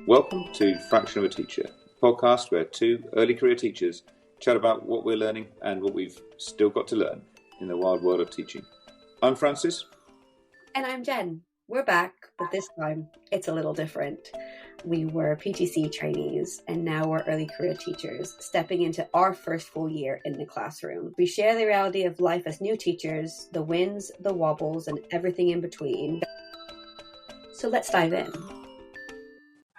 Welcome to Fraction of a Teacher, a podcast where two early career teachers chat about what we're learning and what we've still got to learn in the wild world of teaching. I'm Francis. And I'm Jen. We're back, but this time it's a little different. We were PTC trainees and now we're early career teachers, stepping into our first full year in the classroom. We share the reality of life as new teachers, the wins, the wobbles, and everything in between. So let's dive in.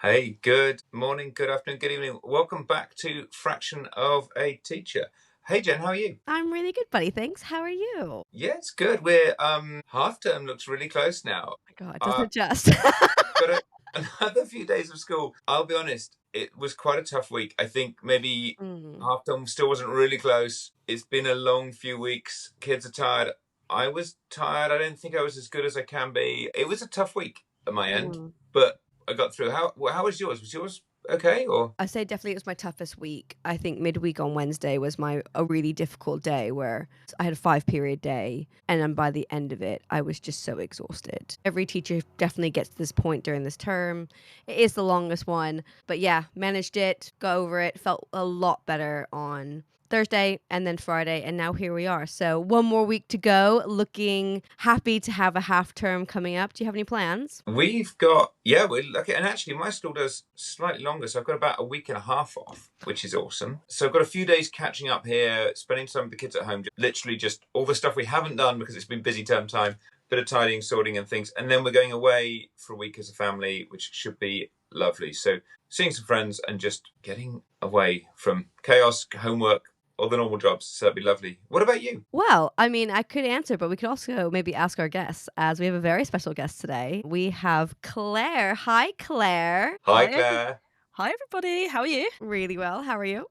Hey, good morning, good afternoon, good evening. Welcome back to Fraction of a Teacher. Hey Jen, how are you? I'm really good, buddy. Thanks. How are you? Yeah, it's good. We're half term looks really close now. Oh my God, doesn't it just? Got another few days of school. I'll be honest, it was quite a tough week. I think maybe half term still wasn't really close. It's been a long few weeks. Kids are tired. I was tired. I don't think I was as good as I can be. It was a tough week at my end, but I got through. How was yours? Was yours okay? Or I say definitely it was my toughest week. I think midweek on Wednesday was a really difficult day where I had a 5-period day, and then by the end of it, I was just so exhausted. Every teacher definitely gets to this point during this term. It is the longest one, but yeah, managed it, got over it, felt a lot better on Thursday and then Friday, and now here we are. So one more week to go, looking happy to have a half term coming up. Do you have any plans? we've got, we're lucky. And actually, my school does slightly longer. So I've got about a week and a half off, which is awesome. So I've got a few days catching up here, spending time with the kids at home, literally just all the stuff we haven't done because it's been busy term time, bit of tidying, sorting and things. And then we're going away for a week as a family, which should be lovely. So seeing some friends and just getting away from chaos, homework, all the normal jobs. So that'd be lovely. What about you? Well, I mean, I could answer, but we could also maybe ask our guests, as we have a very special guest today. We have Claire. Hi, Claire. Hi, Claire. Hi, everybody. How are you? Really well. How are you?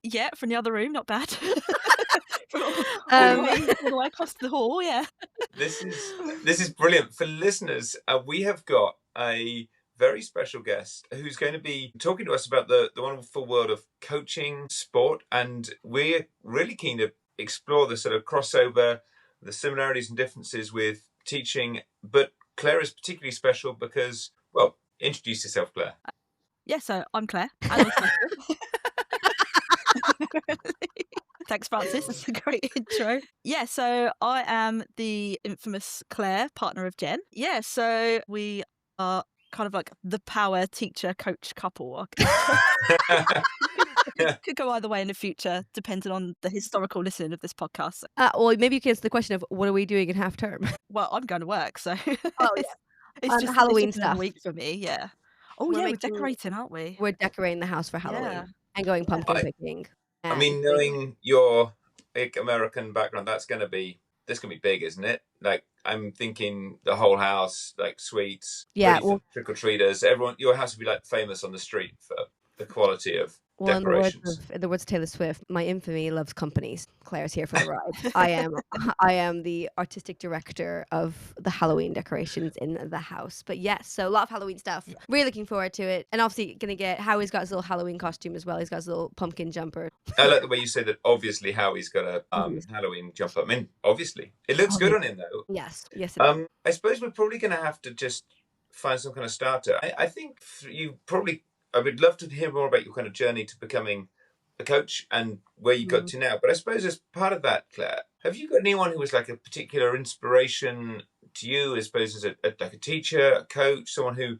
Yeah, from the other room, not bad. All the way across the hall, yeah. This is brilliant. For listeners, we have got a very special guest who's going to be talking to us about the wonderful world of coaching, sport, and we're really keen to explore the sort of crossover, the similarities and differences with teaching. But Claire is particularly special because, well, introduce yourself, Claire. Yeah, so I'm Claire. Thanks, Francis. That's a great intro. Yeah, so I am the infamous Claire, partner of Jen. Yeah, so we are kind of like the power teacher coach couple. Could go either way in the future, depending on the historical listening of this podcast. Well, maybe you can answer the question of what are we doing in half term? Well, I'm going to work, so Oh yeah, it's just Halloween it's just stuff. another week for me. Yeah. Oh We're yeah, we're decorating, aren't we? We're decorating the house for Halloween and going pumpkin picking. I mean, knowing your big American background, this gonna be big, isn't it? Like, I'm thinking the whole house, like sweets, trick or treaters. Everyone, your house would be like famous on the street for the quality of decorations. In the words of Taylor Swift, my infamy loves companies. Claire's here for the ride. I am the artistic director of the Halloween decorations in the house. But yes, so a lot of Halloween stuff. Yeah. Really looking forward to it. And obviously gonna get Howie's got his little Halloween costume as well. He's got his little pumpkin jumper. I like the way you say that. Obviously, Howie's got a Halloween jumper. I mean, obviously, it looks good on him though. Yes. I suppose we're probably gonna have to just find some kind of starter. I think I would love to hear more about your kind of journey to becoming a coach and where you got to now. But I suppose as part of that, Claire, have you got anyone who was like a particular inspiration to you, I suppose, as like a teacher, a coach, someone who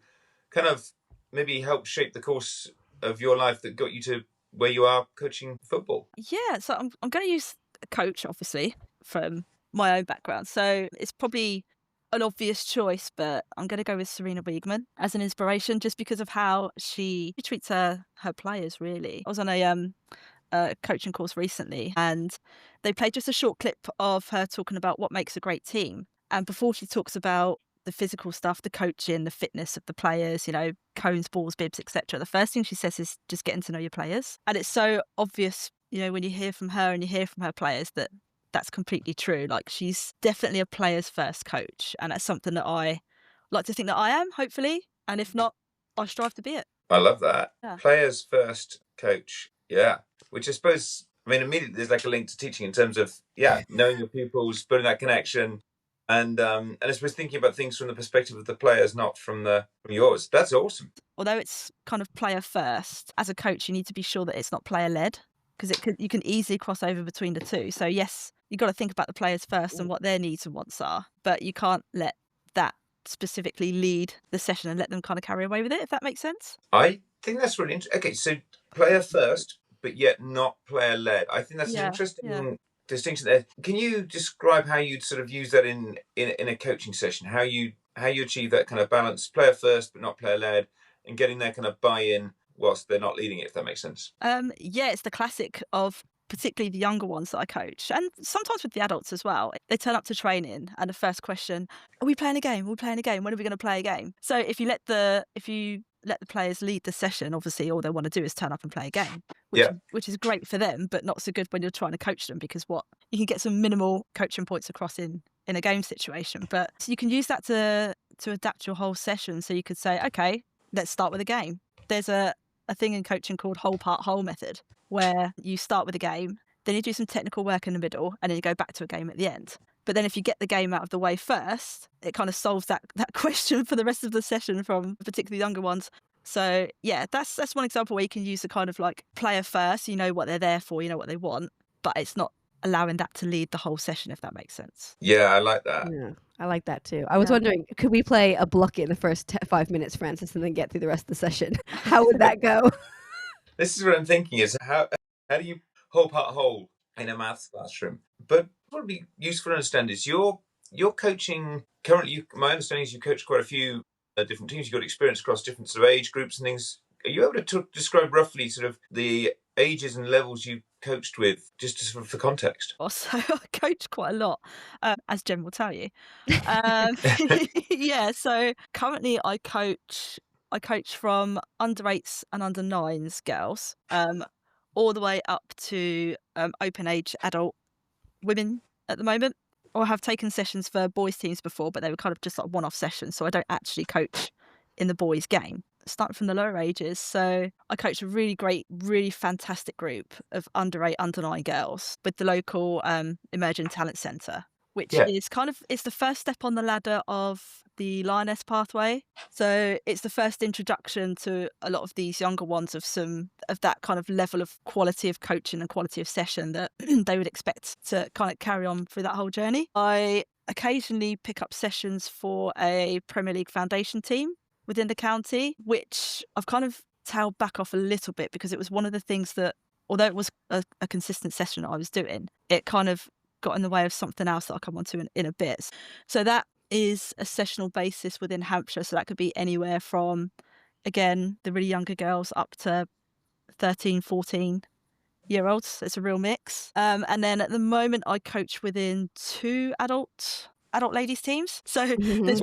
kind of maybe helped shape the course of your life that got you to where you are coaching football? Yeah, so I'm going to use a coach, obviously, from my own background. So it's probably an obvious choice, but I'm going to go with Serena Wiegman as an inspiration just because of how she treats her players, really. I was on a coaching course recently and they played just a short clip of her talking about what makes a great team. And before she talks about the physical stuff, the coaching, the fitness of the players, cones, balls, bibs, etc., the first thing she says is just getting to know your players. And it's so obvious, when you hear from her and you hear from her players that that's completely true. Like, she's definitely a players first coach, and that's something that I like to think that I am, hopefully, and if not, I strive to be it. I love that. Yeah. Players first coach. Yeah. Which I suppose, immediately there's like a link to teaching in terms of, knowing your pupils, building that connection, and I suppose thinking about things from the perspective of the players, not from yours. That's awesome. Although it's kind of player first, as a coach, you need to be sure that it's not player led, because you can easily cross over between the two. So yes, you've got to think about the players first and what their needs and wants are, but you can't let that specifically lead the session and let them kind of carry away with it, if that makes sense. I think that's really interesting. Okay, so player first, but yet not player led. I think that's an interesting distinction there. Can you describe how you'd sort of use that in a coaching session? How you achieve that kind of balance, player first but not player led, and getting their kind of buy-in whilst they're not leading it, if that makes sense. Yeah, it's the classic of particularly the younger ones that I coach, and sometimes with the adults as well. They turn up to training, and the first question: "Are we playing a game? Are we playing a game? When are we going to play a game?" So if you let the players lead the session, obviously all they want to do is turn up and play a game, which is great for them, but not so good when you're trying to coach them, because you can get some minimal coaching points across in a game situation, but you can use that to adapt your whole session. So you could say, okay, let's start with a game. There's a thing in coaching called whole part whole method, where you start with a game, then you do some technical work in the middle, and then you go back to a game at the end. But then if you get the game out of the way first, it kind of solves that question for the rest of the session from particularly younger ones. So yeah, that's one example where you can use the kind of like player first, you know what they're there for, you know what they want, but it's not allowing that to lead the whole session, if that makes sense. Yeah, I like that. Yeah, I like that too. I was wondering, could we play a block in the first 5 minutes, Francis, and then get through the rest of the session? How would that go? This is what I'm thinking: is how do you whole part whole in a maths classroom? But what would be useful to understand is you're coaching currently. My understanding is you coach quite a few different teams. You've got experience across different sort of age groups and things. Are you able to describe roughly sort of the ages and levels you coached with, just sort of for context? Also, I coach quite a lot, as Jen will tell you. Yeah, so currently I coach from under 8s and under 9s girls, all the way up to open age adult women at the moment. Or have taken sessions for boys teams before, but they were kind of just like one-off sessions, so I don't actually coach in the boys game. Starting from the lower ages, so I coach a really great, really fantastic group of under 8, under 9 girls with the local Emerging Talent Centre, which is kind of, it's the first step on the ladder of the Lioness pathway. So it's the first introduction to a lot of these younger ones of that kind of level of quality of coaching and quality of session that they would expect to kind of carry on through that whole journey. I occasionally pick up sessions for a Premier League foundation team within the county, which I've kind of tailed back off a little bit, because it was one of the things that, although it was a consistent session that I was doing, it kind of got in the way of something else that I'll come on to in a bit. So that is a sessional basis within Hampshire. So that could be anywhere from, again, the really younger girls up to 13, 14-year-olds. It's a real mix. And then at the moment I coach within 2 adult ladies teams. So there's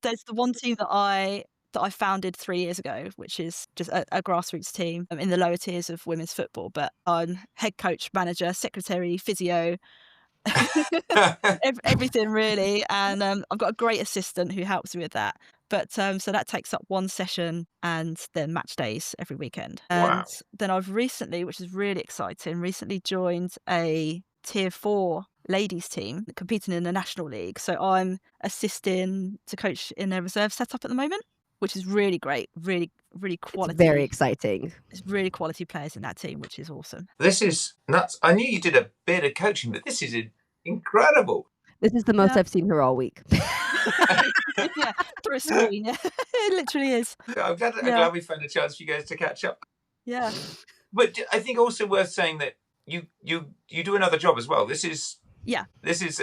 there's the one team that I founded 3 years ago, which is just a grassroots team in the lower tiers of women's football. But I'm head coach, manager, secretary, physio, everything really. And I've got a great assistant who helps me with that. But so that takes up one session and then match days every weekend. And then I've recently, which is really exciting, joined a tier 4 ladies team competing in the National League. So I'm assisting to coach in their reserve setup at the moment, which is really great, really quality. It's very exciting. It's really quality players in that team, which is awesome. This is nuts. I knew you did a bit of coaching, but this is incredible. This is the most I've seen her all week. Yeah, through a screen. Yeah. It literally is. I'm glad we found a chance for you guys to catch up. Yeah. But I think also worth saying that you do another job as well. This is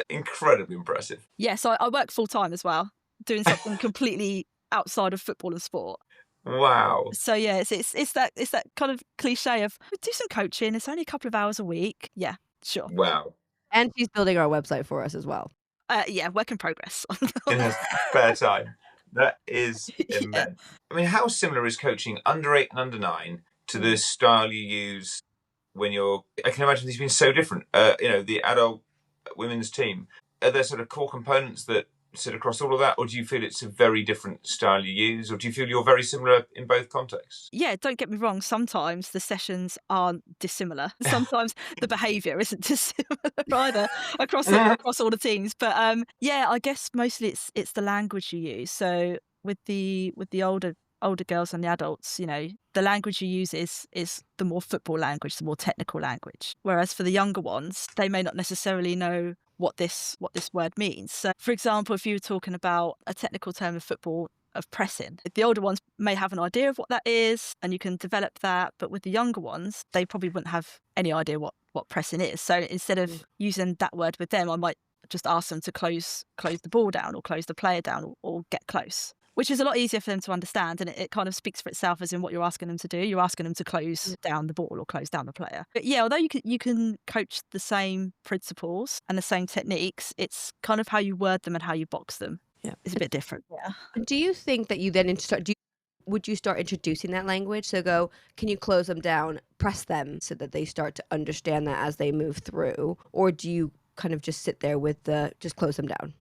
incredibly impressive. Yeah, so I work full time as well, doing something completely outside of football and sport. Wow. So yeah, it's that kind of cliche of, do some coaching, it's only a couple of hours a week. Yeah, sure. Wow. And she's building our website for us as well. Yeah, work in progress. In her spare time. That is immense. I mean, how similar is coaching under 8 and under 9 to the style you use when you're... I can imagine these being so different. The adult women's team. Are there sort of core components that sit across all of that, or do you feel it's a very different style you use, or do you feel you're very similar in both contexts? Yeah, don't get me wrong. Sometimes the sessions aren't dissimilar. Sometimes the behaviour isn't dissimilar either across all the teams. But yeah, I guess mostly it's the language you use. So with the older girls and the adults, the language you use is the more football language, the more technical language. Whereas for the younger ones, they may not necessarily know what this word means. So, for example, if you were talking about a technical term of football of pressing, the older ones may have an idea of what that is, and you can develop that. But with the younger ones, they probably wouldn't have any idea what pressing is. So instead of using that word with them, I might just ask them to close the ball down, or close the player down, or get close, which is a lot easier for them to understand. And it kind of speaks for itself, as in what you're asking them to do. You're asking them to close down the ball or close down the player. But yeah, although you can coach the same principles and the same techniques, it's kind of how you word them and how you box them. Yeah, it's a bit different. Yeah. Do you think that you then would you start introducing that language? So can you close them down, press them so that they start to understand that as they move through? Or do you kind of just sit there with just close them down?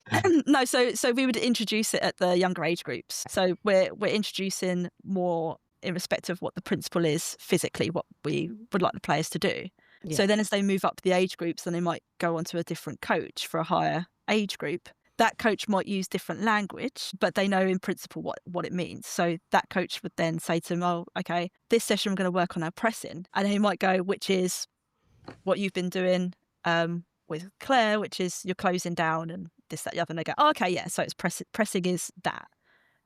No, so we would introduce it at the younger age groups. So we're introducing more in respect of what the principle is physically, what we would like the players to do. Yeah. So then as they move up the age groups, then they might go on to a different coach for a higher age group. That coach might use different language, but they know in principle what it means. So that coach would then say to them, oh, okay, this session we're going to work on our pressing. And he might go, which is what you've been doing with Claire, which is you're closing down and this, that, the other. And they go, oh, okay, yeah, so it's pressing is that.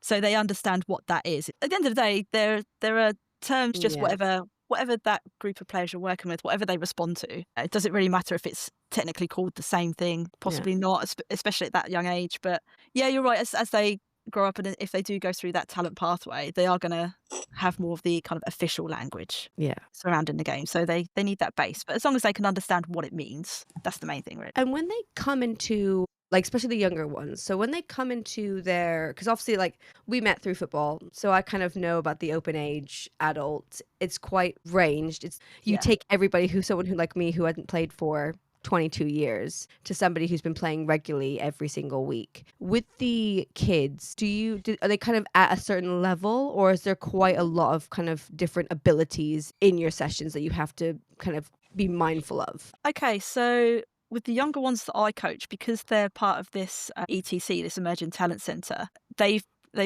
So they understand what that is. At the end of the day, there are terms, just whatever that group of players you're working with, whatever they respond to. It doesn't really matter if it's technically called the same thing, possibly not, especially at that young age. But yeah, you're right. As they grow up, and if they do go through that talent pathway, they are going to have more of the kind of official language surrounding the game. So they need that base. But as long as they can understand what it means, that's the main thing, really. And when they come into, like, especially the younger ones, so when they come into because obviously, like, we met through football, so I kind of know about the open age adult. It's quite ranged. You take everybody someone who, like me, who hadn't played for 22 years to somebody who's been playing regularly every single week. With the kids, are they kind of at a certain level, or is there quite a lot of kind of different abilities in your sessions that you have to kind of be mindful of? Okay, so with the younger ones that I coach, because they're part of this ETC, this Emerging Talent Centre, they've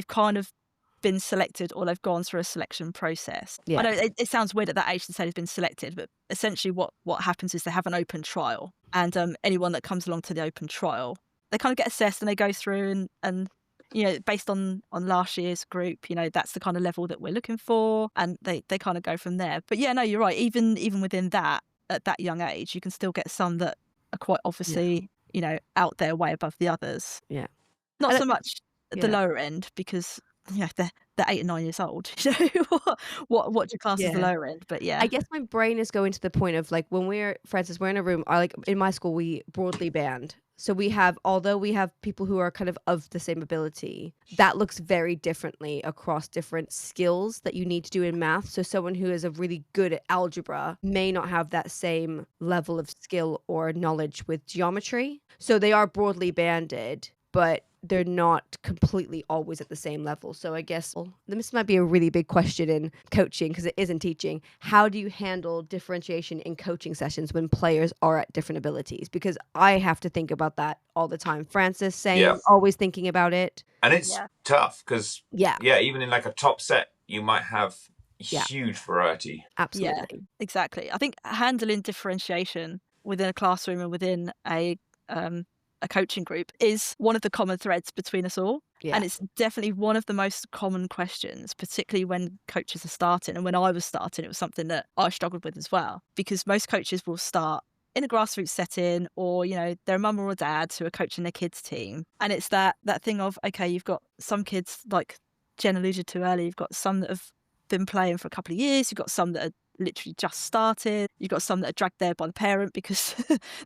kind of been selected, or they've gone through a selection process. I know it sounds weird at that age to say they've been selected, but essentially what happens is they have an open trial, and anyone that comes along to the open trial, they kind of get assessed, and they go through and based on last year's group, that's the kind of level that we're looking for, and they kind of go from there. But yeah, no, you're right. Even within that, at that young age, you can still get some that are quite obviously, out there way above the others. Yeah. Not so much at the lower end, because they're 8 and 9 years old. What do you class as the lower end? But yeah, I guess my brain is going to the point of, like, when we're in a room, in my school, we broadly band. So although we have people who are kind of the same ability, that looks very differently across different skills that you need to do in math. So someone who is really good at algebra may not have that same level of skill or knowledge with geometry. So they are broadly banded, but they're not completely always at the same level. So I guess this might be a really big question in coaching, because it isn't teaching. How do you handle differentiation in coaching sessions when players are at different abilities? Because I have to think about that all the time. Francis, same, always thinking about it. And it's tough because, even in like a top set, you might have huge variety. Absolutely. Yeah, exactly. I think handling differentiation within a classroom and within a coaching group is one of the common threads between us all. Yeah. And it's definitely one of the most common questions, particularly when coaches are starting. And when I was starting, it was something that I struggled with as well, because most coaches will start in a grassroots setting, or, their mum or dad who are coaching their kids' team. And it's that thing of, okay, you've got some kids, like Jen alluded to earlier, you've got some that have been playing for a couple of years, you've got some that are literally just started, you've got some that are dragged there by the parent because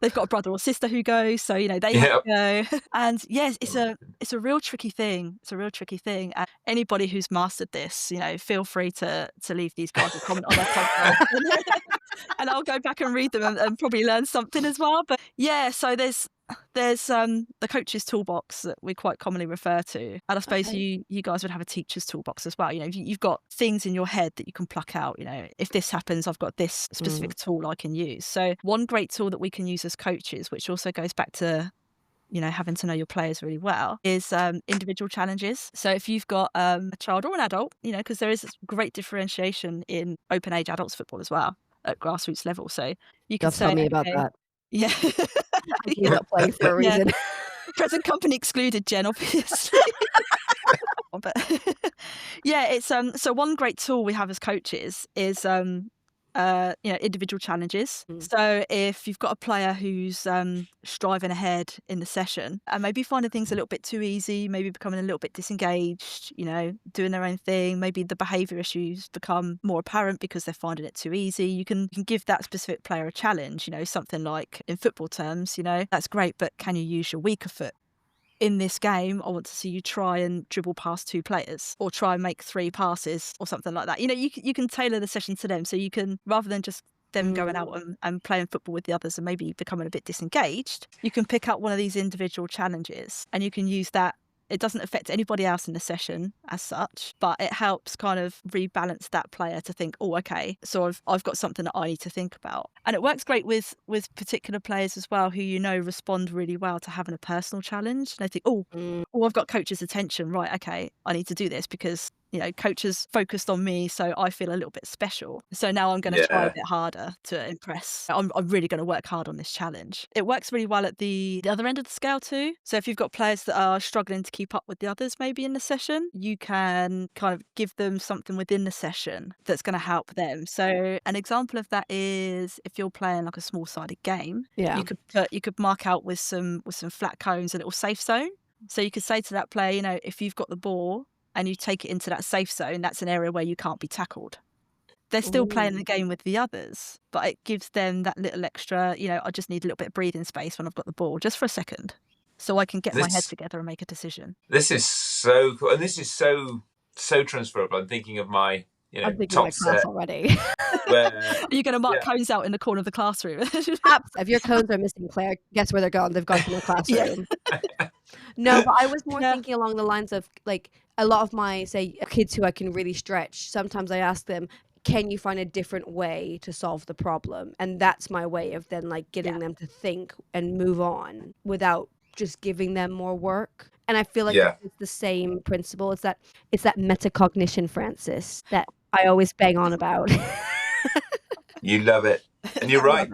they've got a brother or sister who goes, so they have to go. And yes, it's a real tricky thing. And anybody who's mastered this, feel free to leave these guys a comment on their podcast and I'll go back and read them and probably learn something as well. But yeah, so there's There's the coach's toolbox that we quite commonly refer to, and I suppose Okay. you guys would have a teacher's toolbox as well. You know, you've got things in your head that you can pluck out. You know, if this happens, I've got this specific tool I can use. So one great tool that we can use as coaches, which also goes back to, you know, having to know your players really well, is individual challenges. So if you've got a child or an adult, you know, because there is great differentiation in open age adults football as well at grassroots level. So you could You'll tell say, me about okay, that. yeah, I gave up playing for a yeah, reason. present company excluded, Jen, obviously. But yeah, it's so one great tool we have as coaches is you know, individual challenges. So if you've got a player who's striving ahead in the session and maybe finding things a little bit too easy, maybe becoming a little bit disengaged, you know, doing their own thing, maybe the behavior issues become more apparent because they're finding it too easy, you can give that specific player a challenge, you know, something like, in football terms, you know, that's great, but can you use your weaker foot? In this game, I want to see you try and dribble past 2 players or try and make 3 passes or something like that. You know, you can tailor the session to them. So you can, rather than just them going out and playing football with the others and maybe becoming a bit disengaged, you can pick up one of these individual challenges and you can use that. It doesn't affect anybody else in the session as such, but it helps kind of rebalance that player to think, oh, okay, so I've got something that I need to think about. And it works great with particular players as well who, you know, respond really well to having a personal challenge. And they think, oh, I've got coach's attention, right, okay, I need to do this because, you know, coach has focused on me, so I feel a little bit special. So now I'm going to try a bit harder to impress. I'm really going to work hard on this challenge. It works really well at the other end of the scale too. So if you've got players that are struggling to keep up with the others maybe in the session, you can kind of give them something within the session that's going to help them. So an example of that is if you're playing like a small-sided game, Yeah. you could mark out with some flat cones a little safe zone. So you could say to that player, you know, if you've got the ball and you take it into that safe zone, that's an area where you can't be tackled. They're still playing the game with the others, but it gives them that little extra, you know, I just need a little bit of breathing space when I've got the ball, just for a second, so I can get my head together and make a decision. This is so cool. And this is so transferable. I'm thinking of my, you know, I'm thinking top my class set already. where Are you going to mark cones out in the corner of the classroom? If your cones are missing, Claire, guess where they're gone? They've gone from the classroom. No, but I was more thinking along the lines of, like, a lot of my, say, kids who I can really stretch, sometimes I ask them, can you find a different way to solve the problem? And that's my way of then, like, getting them to think and move on without just giving them more work. And I feel like it's the same principle. It's that metacognition, Francis, that I always bang on about. you love it. And you're right.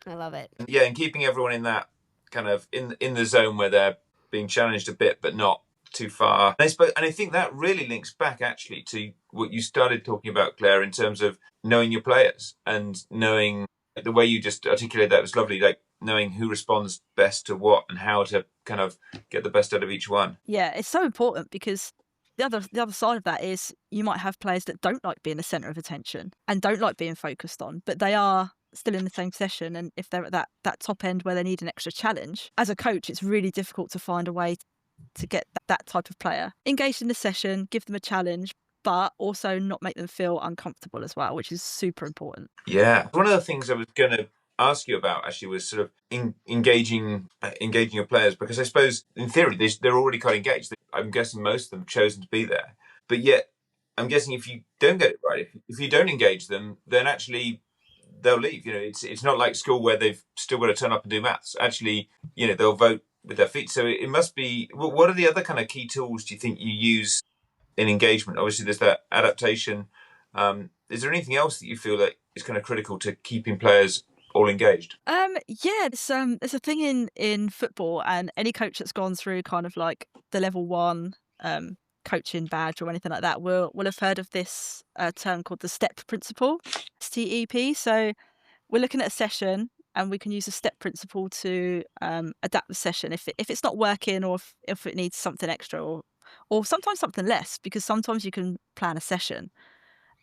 I love it. Yeah, and keeping everyone in that kind of in the zone where they're being challenged a bit, but not too far. And I think that really links back actually to what you started talking about, Claire, in terms of knowing your players and knowing the way you just articulated that was lovely, like knowing who responds best to what and how to kind of get the best out of each one. Yeah, it's so important because the other side of that is you might have players that don't like being the centre of attention and don't like being focused on, but they are still in the same session. And if they're at that top end where they need an extra challenge, as a coach, it's really difficult to find a way to get that type of player engaged in the session, give them a challenge, but also not make them feel uncomfortable as well, which is super important. Yeah. One of the things I was going to ask you about actually was sort of engaging your players, because I suppose in theory they're already quite engaged. I'm guessing most of them have chosen to be there, but yet I'm guessing if you don't get it right, if you don't engage them, then actually they'll leave. You know, it's not like school where they've still got to turn up and do maths. Actually, you know, they'll vote with their feet. So it must be. What are the other kind of key tools do you think you use in engagement? Obviously, there's that adaptation. Is there anything else that you feel like is kind of critical to keeping players all engaged? Yeah, there's a thing in football, and any coach that's gone through kind of like the level 1 coaching badge or anything like that will have heard of this term called the STEP principle, STEP. So we're looking at a session and we can use the STEP principle to adapt the session if it's not working, or if it needs something extra, or sometimes something less, because sometimes you can plan a session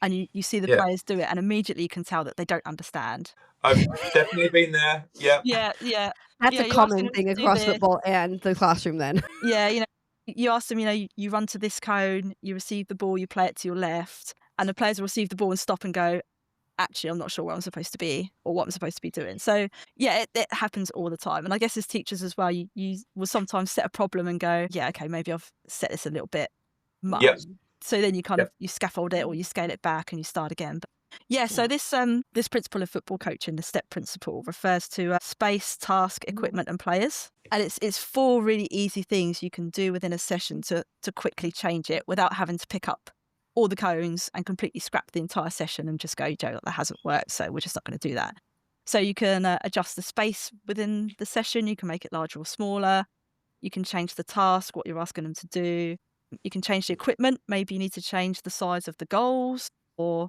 and you see the players do it and immediately you can tell that they don't understand. I've definitely been there. Yeah. Yeah. That's a common thing across football and the classroom then. Yeah, you know, you ask them, you know, you run to this cone, you receive the ball, you play it to your left, and the players will receive the ball and stop and go, actually, I'm not sure where I'm supposed to be or what I'm supposed to be doing. So yeah, it happens all the time. And I guess as teachers as well, you will sometimes set a problem and go, yeah, okay, maybe I've set this a little bit much. Yep. So then you kind Yep. of, you scaffold it or you scale it back and you start again. But yeah, so this principle of football coaching, the STEP principle, refers to space, task, equipment, and players. And it's 4 really easy things you can do within a session to quickly change it without having to pick up all the cones and completely scrap the entire session and just go, Joe, that hasn't worked, so we're just not going to do that. So you can adjust the space within the session. You can make it larger or smaller. You can change the task, what you're asking them to do. You can change the equipment. Maybe you need to change the size of the goals, or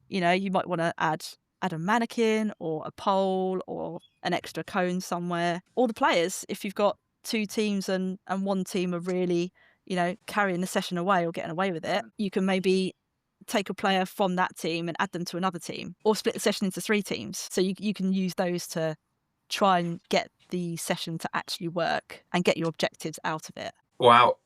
you might want to add a mannequin or a pole or an extra cone somewhere. Or the players, if you've got 2 teams and one team are really, carrying the session away or getting away with it, you can maybe take a player from that team and add them to another team, or split the session into 3 teams. So you can use those to try and get the session to actually work and get your objectives out of it. Wow.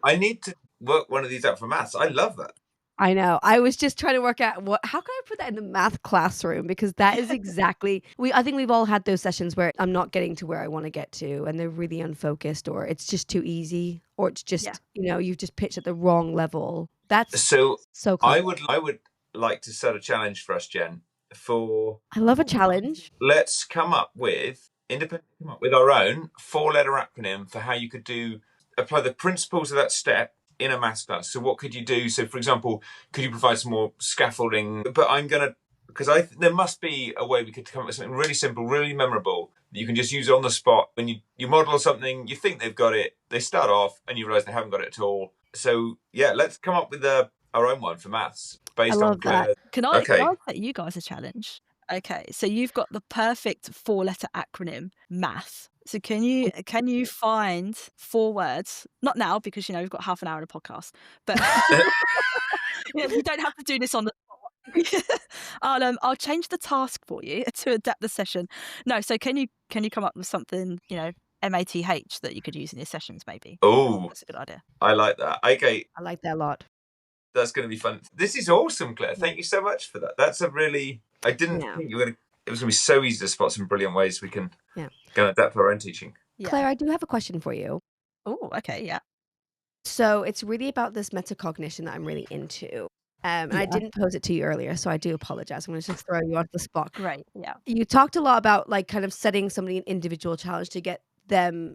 I need to work one of these out for maths. I love that. I know. I was just trying to work out how can I put that in the math classroom, because that is exactly I think we've all had those sessions where I'm not getting to where I want to get to and they're really unfocused, or it's just too easy, or it's just you've just pitched at the wrong level. That's so cool. I would like to set a challenge for us, Jen. I love a challenge. Let's come up with our own 4-letter acronym for how you could apply the principles of that step in a maths class. So what could you do? So for example, could you provide some more scaffolding? But because there must be a way we could come up with something really simple, really memorable that you can just use on the spot. When you model something, you think they've got it, they start off and you realize they haven't got it at all. So yeah, let's come up with our own one for maths based on Claire. That. Can I set you guys a challenge? Okay, so you've got the perfect 4-letter acronym, math. So can you find 4 words? Not now, because we've got half an hour in a podcast. But you don't have to do this on the spot. I'll change the task for you to adapt the session. No, so can you come up with something MATH that you could use in your sessions? Maybe. Oh, that's a good idea. I like that. Okay, I like that a lot. That's going to be fun. This is awesome, Claire. Thank you so much for that. That's a really. I didn't think it was going to be so easy to spot some brilliant ways we can go and adapt our own teaching. Yeah. Claire, I do have a question for you. Oh, okay, yeah. So it's really about this metacognition that I'm really into. And I didn't pose it to you earlier, so I do apologize. I'm going to just throw you onto the spot. Great, yeah. You talked a lot about kind of setting somebody an individual challenge to get them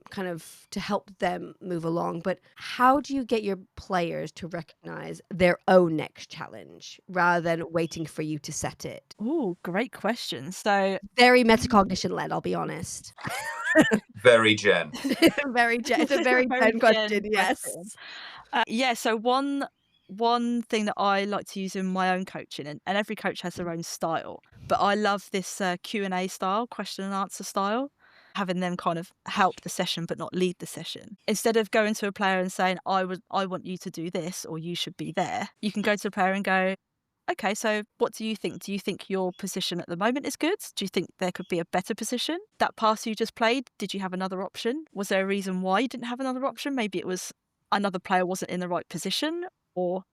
to help them move along, but how do you get your players to recognize their own next challenge rather than waiting for you to set it? Oh, great question. So very metacognition led, I'll be honest. Very Jen. Very Jen. It's a very Jen question. Yes. So one thing that I like to use in my own coaching, and every coach has their own style, but I love this Q&A style, question and answer style, having them kind of help the session but not lead the session. Instead of going to a player and saying, I want you to do this, or you should be there, you can go to a player and go, okay, so what do you think? Do you think your position at the moment is good? Do you think there could be a better position? That pass you just played, did you have another option? Was there a reason why you didn't have another option? Maybe it was another player wasn't in the right position, or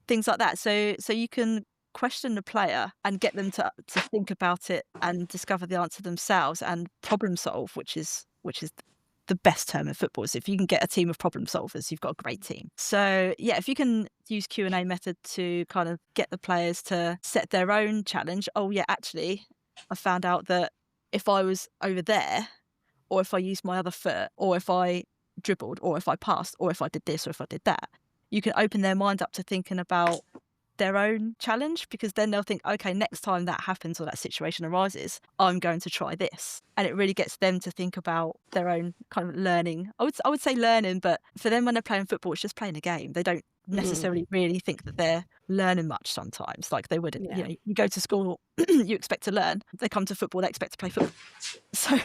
things like that. So you can question the player and get them to think about it and discover the answer themselves and problem solve, which is the best term in football. Is if you can get a team of problem solvers, you've got a great team. So yeah, if you can use Q&A method to kind of get the players to set their own challenge. Oh yeah, actually, I found out that if I was over there, or if I used my other foot, or if I dribbled, or if I passed, or if I did this, or if I did that, you can open their mind up to thinking about their own challenge, because then they'll think, okay, next time that happens or that situation arises, I'm going to try this. And it really gets them to think about their own kind of learning. I would say learning, but for them when they're playing football, it's just playing a game. They don't necessarily really think that they're learning much sometimes, like they would. You go to school, you expect to learn. They come to football, they expect to play football. So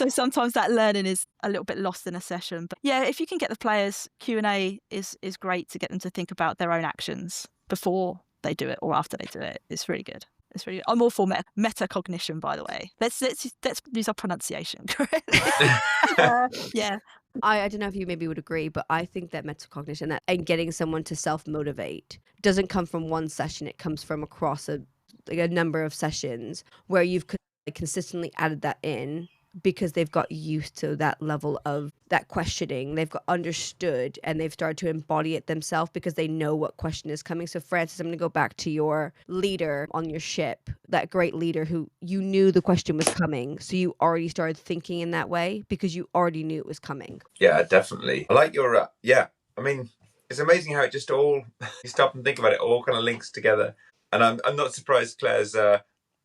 sometimes that learning is a little bit lost in a session. But yeah, if you can get the players, Q&A is great to get them to think about their own actions before they do it or after they do it. It's really good. It's really good. I'm all for metacognition, by the way. Let's use our pronunciation correctly. Yeah. I don't know if you maybe would agree, but I think that metacognition and getting someone to self-motivate doesn't come from one session. It comes from across a like a number of sessions where you've consistently added that in because they've got used to that level of that questioning. They've got understood and they've started to embody it themselves because they know what question is coming. So Francis, I'm going to go back to your leader on your ship, that great leader who you knew the question was coming. So you already started thinking in that way because you already knew it was coming. Yeah, definitely. I like your, I mean, it's amazing how it just all, you stop and think about it, all kind of links together. And I'm not surprised Claire's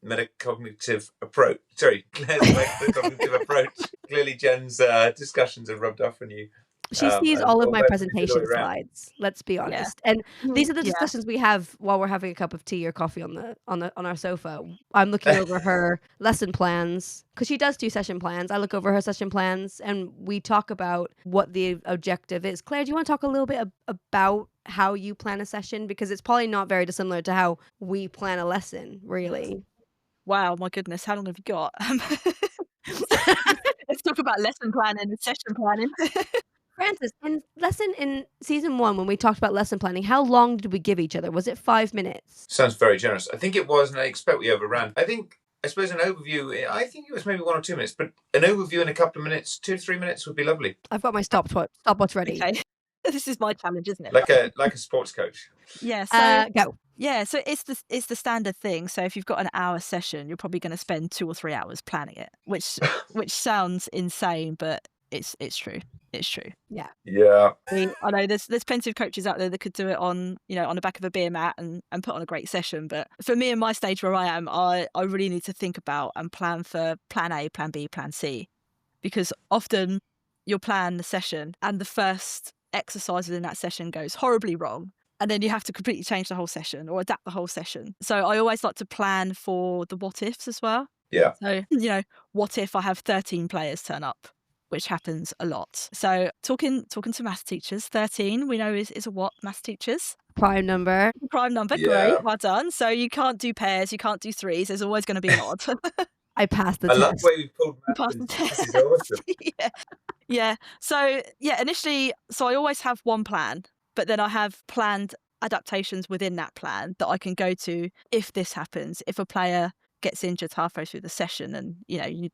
metacognitive approach. Sorry, Claire's metacognitive approach. Clearly, Jen's discussions have rubbed off on you. She sees and all of all my that presentation around. slides. Let's be Yeah. honest. And these are the Yeah. discussions we have while we're having a cup of tea or coffee on our sofa. I'm looking over her lesson plans because she does do session plans. I look over her session plans and we talk about what the objective is. Claire, do you want to talk a little bit about how you plan a session? Because it's probably not very dissimilar to how we plan a lesson, really. Wow, my goodness, how long have you got? Let's talk about lesson planning and session planning. Francis, in season 1, when we talked about lesson planning, how long did we give each other? Was it 5 minutes? Sounds very generous. I think it was, and I expect we overran. I suppose an overview, I think it was maybe 1 or 2 minutes, but an overview in a couple of minutes, 2 to 3 minutes would be lovely. I've got my stopwatch ready. Okay. This is my challenge, isn't it? Like a sports coach. Yeah. So go. Yeah, so it's the standard thing. So if you've got an hour session, you're probably going to spend 2 or 3 hours planning it, which sounds insane, but it's true. It's true. Yeah. Yeah. I know there's plenty of coaches out there that could do it on the back of a beer mat and put on a great session. But for me and my stage where I am, I really need to think about and plan for plan A, plan B, plan C, because often you'll plan the session and the first exercise within that session goes horribly wrong. And then you have to completely change the whole session or adapt the whole session. So I always like to plan for the what ifs as well. Yeah. So, what if I have 13 players turn up, which happens a lot. So talking to maths teachers, 13 we know is a what, maths teachers? Prime number. Yeah. Great, well done. So you can't do pairs, you can't do threes, there's always going to be an odd. I passed the I test. love the way we've pulled maths into this. This is awesome. Yeah. So initially, I always have one plan, but then I have planned adaptations within that plan that I can go to if this happens, if a player gets injured halfway through the session and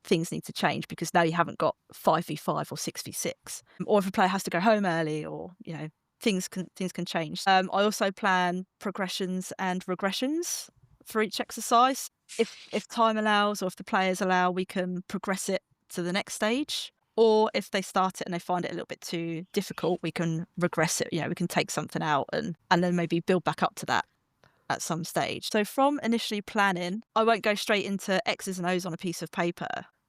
things need to change because now you haven't got 5v5 or 6v6, or if a player has to go home early, or things can change. I also plan progressions and regressions for each exercise. If time allows, or if the players allow, we can progress it to the next stage. Or if they start it and they find it a little bit too difficult, we can regress it. We can take something out and then maybe build back up to that at some stage. So from initially planning, I won't go straight into X's and O's on a piece of paper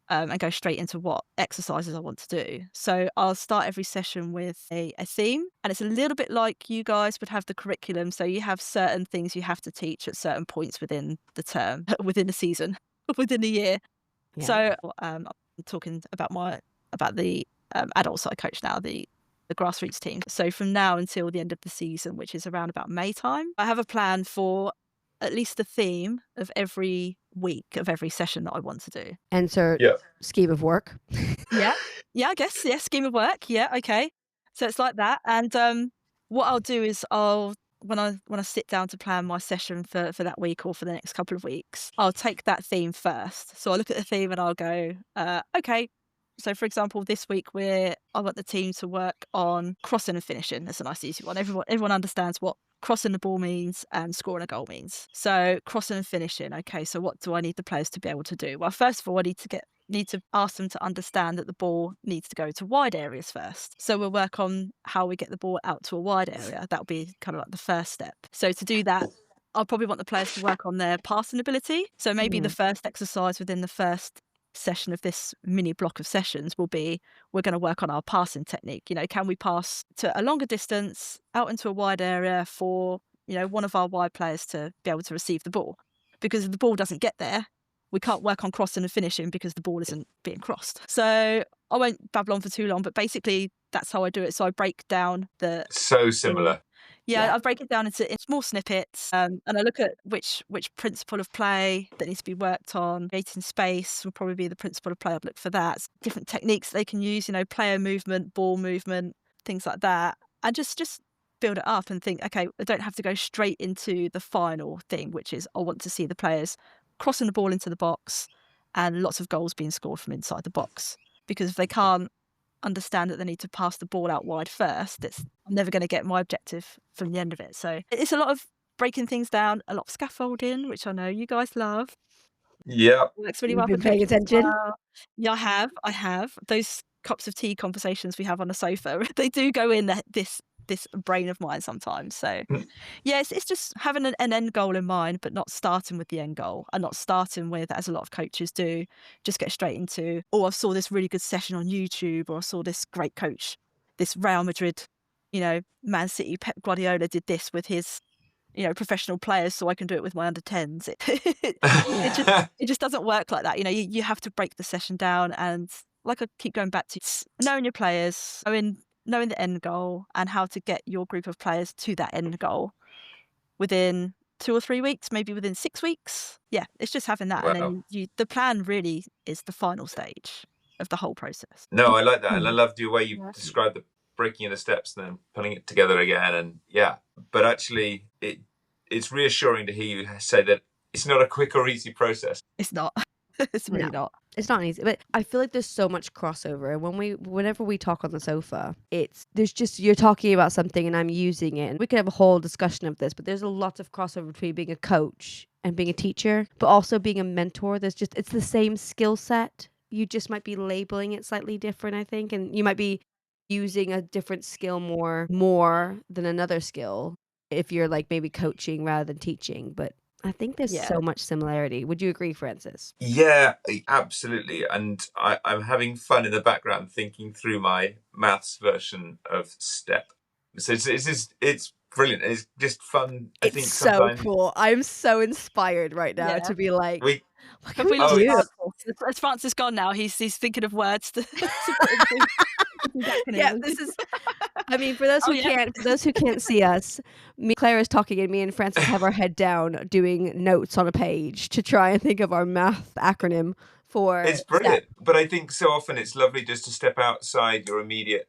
and go straight into what exercises I want to do. So I'll start every session with a theme, and it's a little bit like you guys would have the curriculum. So you have certain things you have to teach at certain points within the term, within the season, within the year. Yeah. So I'm talking about the adult side coach now, the grassroots team. So from now until the end of the season, which is around about May time, I have a plan for at least the theme of every week of every session that I want to do. Enter scheme of work. Yeah, I guess. Yeah, scheme of work. Yeah, okay. So it's like that. And what I'll do is when I sit down to plan my session for that week or for the next couple of weeks, I'll take that theme first. So I'll look at the theme and I'll go, okay. So, for example, this week I want the team to work on crossing and finishing. That's a nice easy one. Everyone understands what crossing the ball means and scoring a goal means. So, crossing and finishing. Okay, so what do I need the players to be able to do? Well, first of all, I need to ask them to understand that the ball needs to go to wide areas first. So we'll work on how we get the ball out to a wide area. That'll be kind of like the first step. So to do that, I'll probably want the players to work on their passing ability. So maybe the first exercise within the first session of this mini block of sessions will be, we're going to work on our passing technique. Can we pass to a longer distance out into a wide area for one of our wide players to be able to receive the ball? Because if the ball doesn't get there, we can't work on crossing and finishing because the ball isn't being crossed. So I won't babble on for too long, but basically that's how I do it. So I break down so similar. Yeah, I break it down into small snippets, and I look at which principle of play that needs to be worked on. Creating space will probably be the principle of play. I'd look for that. Different techniques they can use, player movement, ball movement, things like that. And just build it up and think, okay, I don't have to go straight into the final thing, which is I want to see the players crossing the ball into the box and lots of goals being scored from inside the box. Because if they can't understand that they need to pass the ball out wide first, I'm never going to get my objective from the end of it. So it's a lot of breaking things down, a lot of scaffolding, which I know you guys love. Yeah. Works really You've well for been paying coaches as attention? well. Yeah, I have. Those cups of tea conversations we have on the sofa, they do go in this brain of mine sometimes. So yeah, it's just having an end goal in mind, but not starting with the end goal and not starting with, as a lot of coaches do, just get straight into, oh, I saw this really good session on YouTube, or I saw this great coach, this Real Madrid, Man City, Pep Guardiola did this with his, professional players, so I can do it with my under 10s. It just doesn't work like that. You have to break the session down, and like I keep going back to, knowing your players, knowing the end goal and how to get your group of players to that end goal within 2 or 3 weeks, maybe within 6 weeks. Yeah, it's just having that. Wow. And then the plan really is the final stage of the whole process. No, I like that. And I love the way you described the breaking of the steps and then putting it together again. And yeah, but actually it's reassuring to hear you say that it's not a quick or easy process. It's not. It's really not. It's not easy, but I feel like there's so much crossover. And whenever we talk on the sofa, there's just, you're talking about something and I'm using it. And we could have a whole discussion of this, but there's a lot of crossover between being a coach and being a teacher, but also being a mentor. It's the same skill set. You just might be labeling it slightly different, I think. And you might be using a different skill more than another skill if you're like maybe coaching rather than teaching. But I think there's so much similarity. Would you agree, Francis? Yeah, absolutely. And I'm having fun in the background thinking through my maths version of STEP. So it's brilliant. It's just fun. I think sometimes so cool. I'm so inspired right now to be like, what can we do? As Francis gone now, he's thinking of words to put into. Yeah, this is. I mean, for those who can't see us, Claire is talking, and me and Francis have our head down doing notes on a page to try and think of our math acronym for. It's brilliant, but I think so often it's lovely just to step outside your immediate,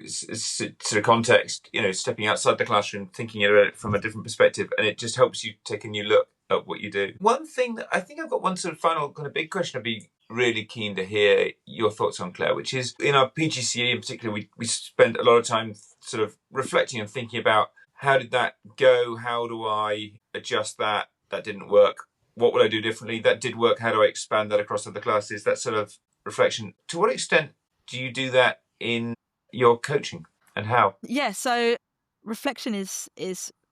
sort of context. Stepping outside the classroom, thinking about it from a different perspective, and it just helps you take a new look at what you do. One thing that I think I've got one sort of final kind of big question I'd be really keen to hear your thoughts on, Claire, which is in our PGCE in particular, we spent a lot of time sort of reflecting and thinking about how did that go? How do I adjust that? That didn't work. What would I do differently? That did work. How do I expand that across other classes? That sort of reflection. To what extent do you do that in your coaching, and how? Yeah, so reflection is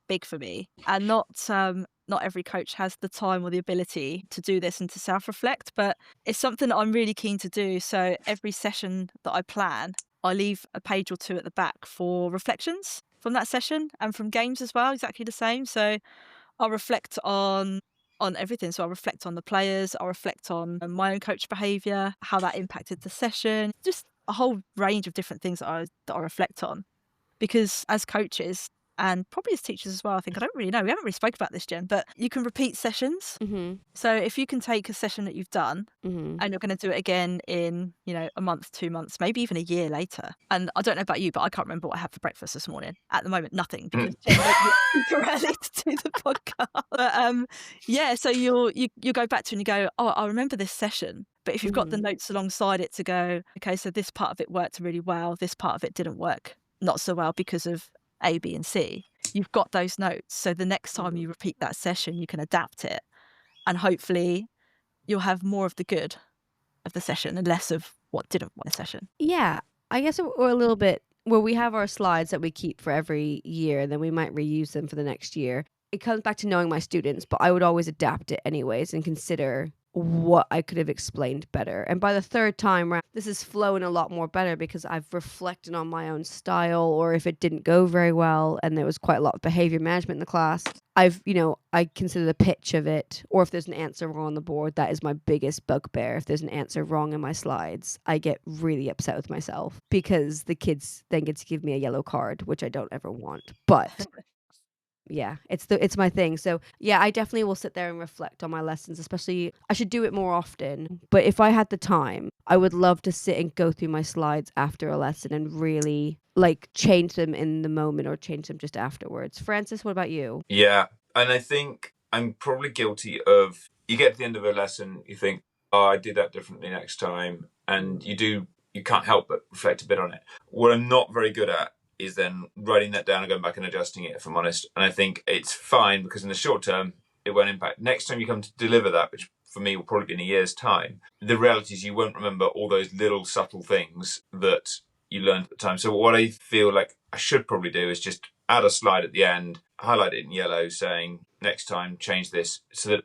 big for me, and not every coach has the time or the ability to do this and to self-reflect, but it's something that I'm really keen to do. So every session that I plan, I leave a page or two at the back for reflections from that session, and from games as well, exactly the same. So I'll reflect on everything. So I'll reflect on the players, I'll reflect on my own coach behaviour, how that impacted the session, just a whole range of different things that I reflect on. Because as coaches, and probably as teachers as well, I think, I don't really know, we haven't really spoke about this, Jen, but you can repeat sessions. Mm-hmm. So if you can take a session that you've done Mm-hmm. and you're going to do it again in, a month, 2 months, maybe even a year later. And I don't know about you, but I can't remember what I had for breakfast this morning. At the moment, nothing, because Jen woke me up too early to do the podcast. But so you go back to it and you go, oh, I remember this session. But if you've got the notes alongside it to go, okay, so this part of it worked really well, this part of it didn't work not so well because of A, B, and C. You've got those notes. So the next time you repeat that session, you can adapt it. And hopefully you'll have more of the good of the session and less of what didn't work in the session. Yeah, I guess we're a little bit where we have our slides that we keep for every year, and then we might reuse them for the next year. It comes back to knowing my students, but I would always adapt it anyways and consider what I could have explained better. And by the third time round, this is flowing a lot more better because I've reflected on my own style, or if it didn't go very well and there was quite a lot of behavior management in the class, I consider the pitch of it, or if there's an answer wrong on the board, that is my biggest bugbear. If there's an answer wrong in my slides, I get really upset with myself because the kids then get to give me a yellow card, which I don't ever want. But Yeah, it's my thing. So yeah, I definitely will sit there and reflect on my lessons, especially I should do it more often. But if I had the time, I would love to sit and go through my slides after a lesson and really like change them in the moment or change them just afterwards. Francis, what about you? Yeah. And I think I'm probably guilty of, you get to the end of a lesson, you think, oh, I did that differently next time. And you can't help but reflect a bit on it. What I'm not very good at is then writing that down and going back and adjusting it, if I'm honest. And I think it's fine because in the short term, it won't impact. Next time you come to deliver that, which for me will probably be in a year's time, the reality is you won't remember all those little subtle things that you learned at the time. So what I feel like I should probably do is just add a slide at the end, highlight it in yellow, saying next time change this, so that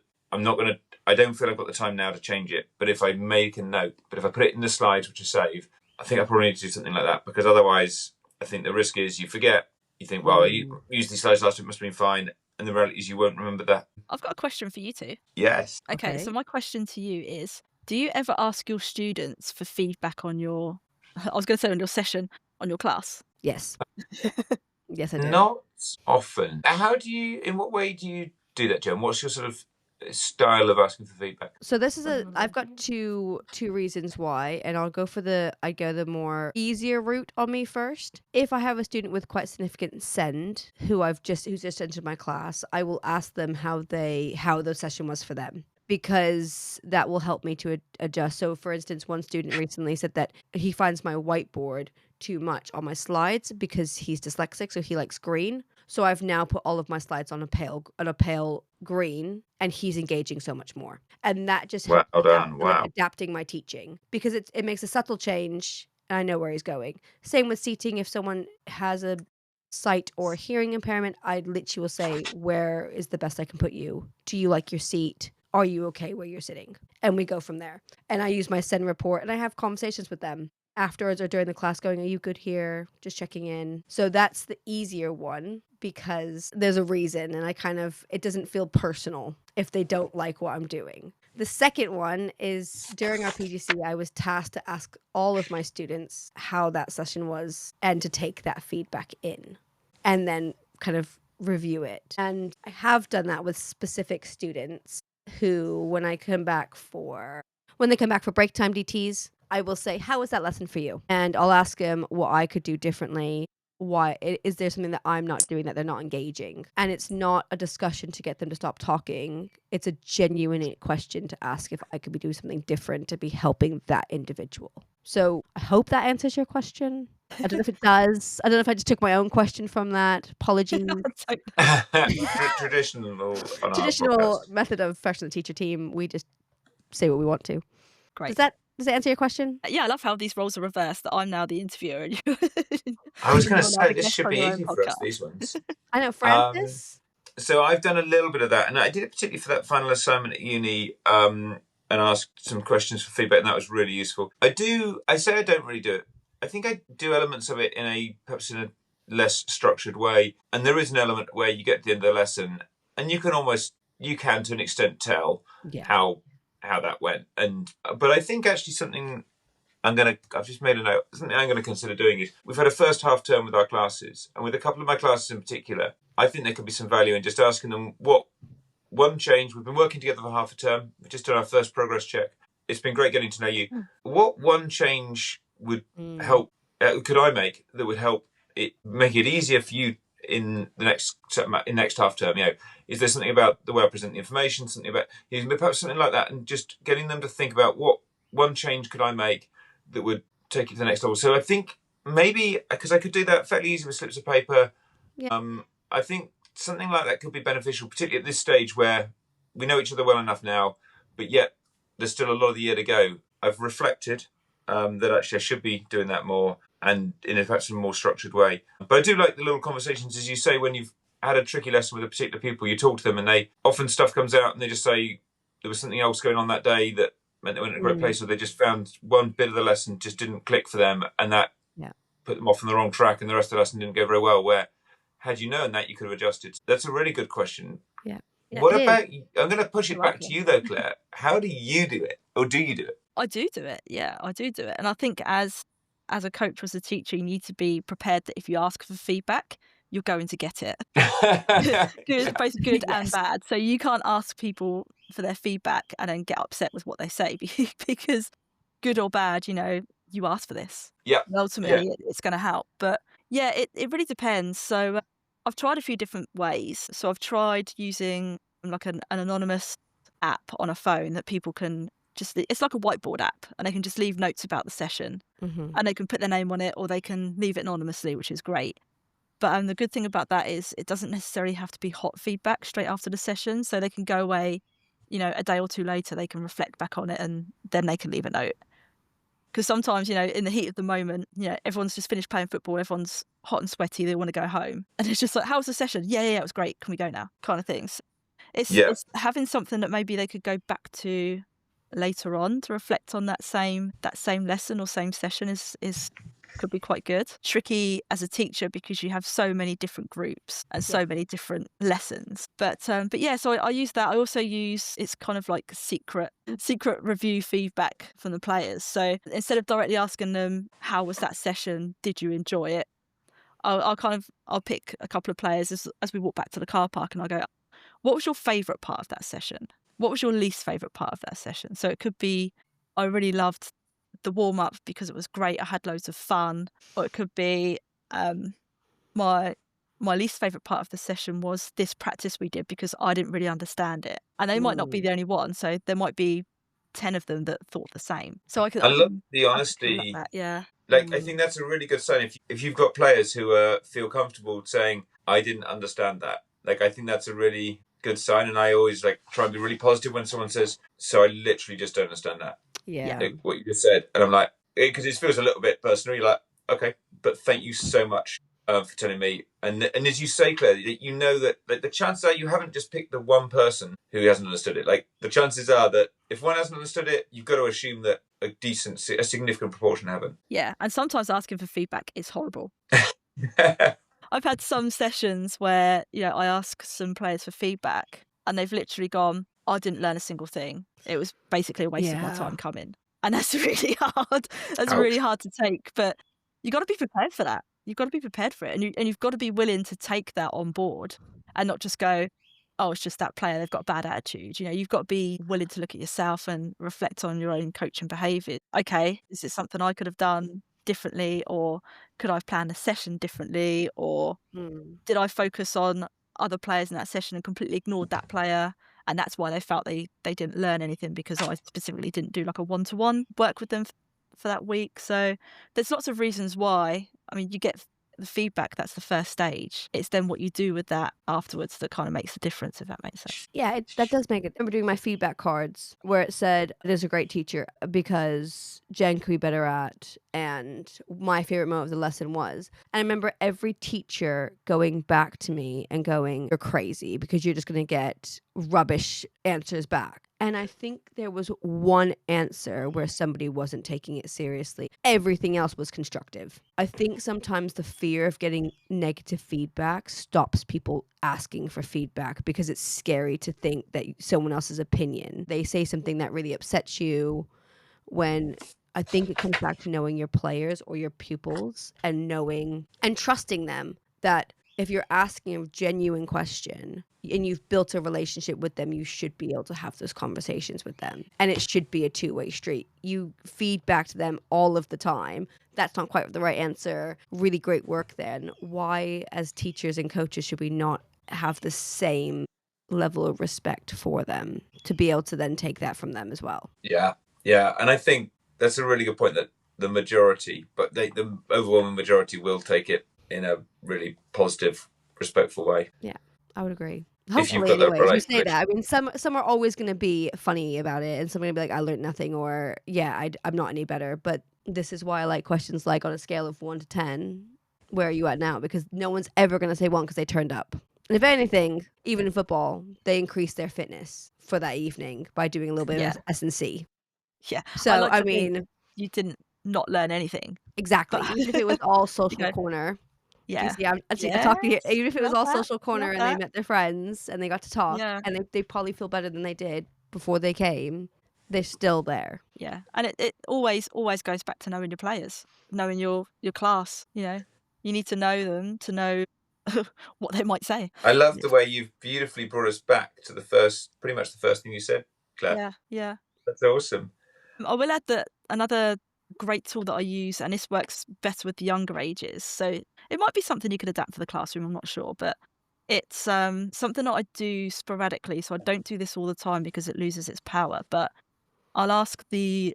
I don't feel I've got the time now to change it. But if I make a note, but if I put it in the slides, which I save, I think I probably need to do something like that, because otherwise I think the risk is you forget, you think, well, I used these slides last week, must have been fine. And the reality is you won't remember that. I've got a question for you two. Yes. Okay, so my question to you is, do you ever ask your students for feedback on your, I was going to say on your session, on your class? Yes. Yes, I do. Not often. In what way do you do that, Joan? What's your sort of style of asking for feedback? So this is I've got two reasons why, and I go the more easier route on me first. If I have a student with quite significant send who's just entered my class, I will ask them how the session was for them, because that will help me to adjust. So for instance, one student recently said that he finds my whiteboard too much on my slides because he's dyslexic, so he likes green. So I've now put all of my slides on a pale green, and he's engaging so much more. And that just helps adapting my teaching, because it makes a subtle change and I know where he's going. Same with seating. If someone has a sight or hearing impairment, I literally will say, where is the best I can put you? Do you like your seat? Are you okay where you're sitting? And we go from there. And I use my send report and I have conversations with them afterwards or during the class going, are you good here? Just checking in. So that's the easier one because there's a reason, and it doesn't feel personal if they don't like what I'm doing. The second one is during our PGC, I was tasked to ask all of my students how that session was and to take that feedback in and then kind of review it. And I have done that with specific students who, when they come back for break time DTs, I will say, how was that lesson for you? And I'll ask them what I could do differently. Why is there something that I'm not doing that they're not engaging? And it's not a discussion to get them to stop talking. It's a genuine question to ask if I could be doing something different to be helping that individual. So I hope that answers your question. I don't know if it does. I don't know if I just took my own question from that. Apologies. Traditional method of professional teacher team. We just say what we want to. Great. Does that answer your question? Yeah, I love how these roles are reversed, that I'm now the interviewer. And I was going to say, this should be easy for us, these ones. I know, Francis. So I've done a little bit of that, and I did it particularly for that final assignment at uni, and asked some questions for feedback, and that was really useful. I say I don't really do it. I think I do elements of it perhaps in a less structured way, and there is an element where you get to the end of the lesson, and you can to an extent tell how that went. But I think actually something I've just made a note, something I'm going to consider doing is, we've had a first half term with our classes, and with a couple of my classes in particular, I think there could be some value in just asking them what one change. We've been working together for half a term. We've just done our first progress check. It's been great getting to know you. What one change would help, could I make that would help make it easier for you in the next half term? Is there something about the way I present the information, something about, perhaps something like that, and just getting them to think about what one change could I make that would take it to the next level. So I think maybe, because I could do that fairly easy with slips of paper, I think something like that could be beneficial, particularly at this stage where we know each other well enough now, but yet there's still a lot of the year to go. I've reflected that actually I should be doing that more, and in perhaps a more structured way. But I do like the little conversations, as you say, when you've had a tricky lesson with a particular pupil, you talk to them and often stuff comes out and they just say there was something else going on that day that meant they went in a great place, or they just found one bit of the lesson just didn't click for them, and that put them off on the wrong track, and the rest of the lesson didn't go very well, where had you known that, you could have adjusted. That's a really good question. What about you? I'm going to push it back to you though, Claire. How do you do it, or do you do it? I do it. Yeah, I do it. And I think as a coach or as a teacher, you need to be prepared that if you ask for feedback, you're going to get it. Good, both good and Yes. bad. So you can't ask people for their feedback and then get upset with what they say because good or bad, you asked for this. Yeah. And ultimately, it's going to help. But yeah, it really depends. So I've tried a few different ways. So I've tried using like an anonymous app on a phone that people can it's like a whiteboard app, and they can just leave notes about the session, and they can put their name on it, or they can leave it anonymously, which is great. But the good thing about that is it doesn't necessarily have to be hot feedback straight after the session. So they can go away, a day or two later, they can reflect back on it, and then they can leave a note. Because sometimes, in the heat of the moment, everyone's just finished playing football, everyone's hot and sweaty, they want to go home. And it's just like, how was the session? Yeah, it was great. Can we go now? Kind of things. It's having something that maybe they could go back to later on to reflect on that same lesson or same session is could be quite good. Tricky as a teacher because you have so many different groups and so many different lessons. But yeah, so I use that. I also use, it's kind of like secret review feedback from the players. So instead of directly asking them, how was that session? Did you enjoy it? I'll pick a couple of players as we walk back to the car park, and I'll go, what was your favourite part of that session? What was your least favourite part of that session? So it could be, I really loved the warm-up because it was great, I had loads of fun. Or it could be, my least favourite part of the session was this practice we did because I didn't really understand it. And they might not be the only one, so there might be 10 of them that thought the same. So I love the I could feel honesty. that, yeah. Like, I think that's a really good sign. If you've got players who feel comfortable saying, I didn't understand that. Like, I think that's a really good sign. And I always try and be really positive when someone says, so I literally just don't understand that. Yeah. Like, what you just said. And I'm like, because it feels a little bit personal. You're like, okay, but thank you so much for telling me. And as you say, Claire, you know that the chances are you haven't just picked the one person who hasn't understood it. Like, the chances are that if one hasn't understood it, you've got to assume that a significant proportion haven't. Yeah, and sometimes asking for feedback is horrible. I've had some sessions where, I ask some players for feedback and they've literally gone, I didn't learn a single thing. It was basically a waste of my time coming. And that's really hard. That's Ouch. really hard to take. But you've got to be prepared for that. You've got to be prepared for it. And you've got to be willing to take that on board and not just go, oh, it's just that player, they've got a bad attitude. You've got to be willing to look at yourself and reflect on your own coaching behaviour. Okay, is it something I could have done differently, or could I have planned a session differently, or did I focus on other players in that session and completely ignored that player, and that's why they felt they didn't learn anything because I specifically didn't do like a one-to-one work with them for that week. So there's lots of reasons why. I mean, you get the feedback, that's the first stage. It's then what you do with that afterwards that kind of makes the difference, if that makes sense. Yeah, that does make it. I remember doing my feedback cards where it said, it is a great teacher because Jen could be better at, and my favorite moment of the lesson was. And I remember every teacher going back to me and going, you're crazy because you're just going to get rubbish answers back. And I think there was one answer where somebody wasn't taking it seriously. Everything else was constructive. I think sometimes the fear of getting negative feedback stops people asking for feedback because it's scary to think that someone else's opinion, they say something that really upsets you, when I think it comes back to knowing your players or your pupils and knowing and trusting them that if you're asking a genuine question and you've built a relationship with them, you should be able to have those conversations with them. And it should be a two-way street. You feed back to them all of the time. That's not quite the right answer. Really great work then. Why, as teachers and coaches, should we not have the same level of respect for them to be able to then take that from them as well? Yeah. And I think that's a really good point, that the majority, but the overwhelming majority will take it in a really positive, respectful way. Yeah, I would agree. If you've Hopefully, got that anyways, we say relationship. that. I mean, some are always going to be funny about it, and some are going to be like, I learned nothing, or yeah, I'm not any better. But this is why I like questions like, on a scale of 1 to 10, where are you at now? Because no one's ever going to say 1 because they turned up. And if anything, even in football, they increase their fitness for that evening by doing a little bit of S&C. Yeah. So, I mean, you didn't not learn anything. exactly. But even if it was all social know, corner. yeah. See, I'm talking here. Even if it was all Love that, social corner love and they that. met their friends and they got to talk, Yeah. and they probably feel better than they did before they came, they're still there. Yeah. And it always goes back to knowing your players, knowing your class. You need to know them to know what they might say. I love the way you've beautifully brought us back to pretty much the first thing you said, Claire. Yeah. That's awesome. I will add that another great tool that I use, and this works better with the younger ages, so it might be something you could adapt for the classroom, I'm not sure, but it's something that I do sporadically, so I don't do this all the time because it loses its power, but I'll ask the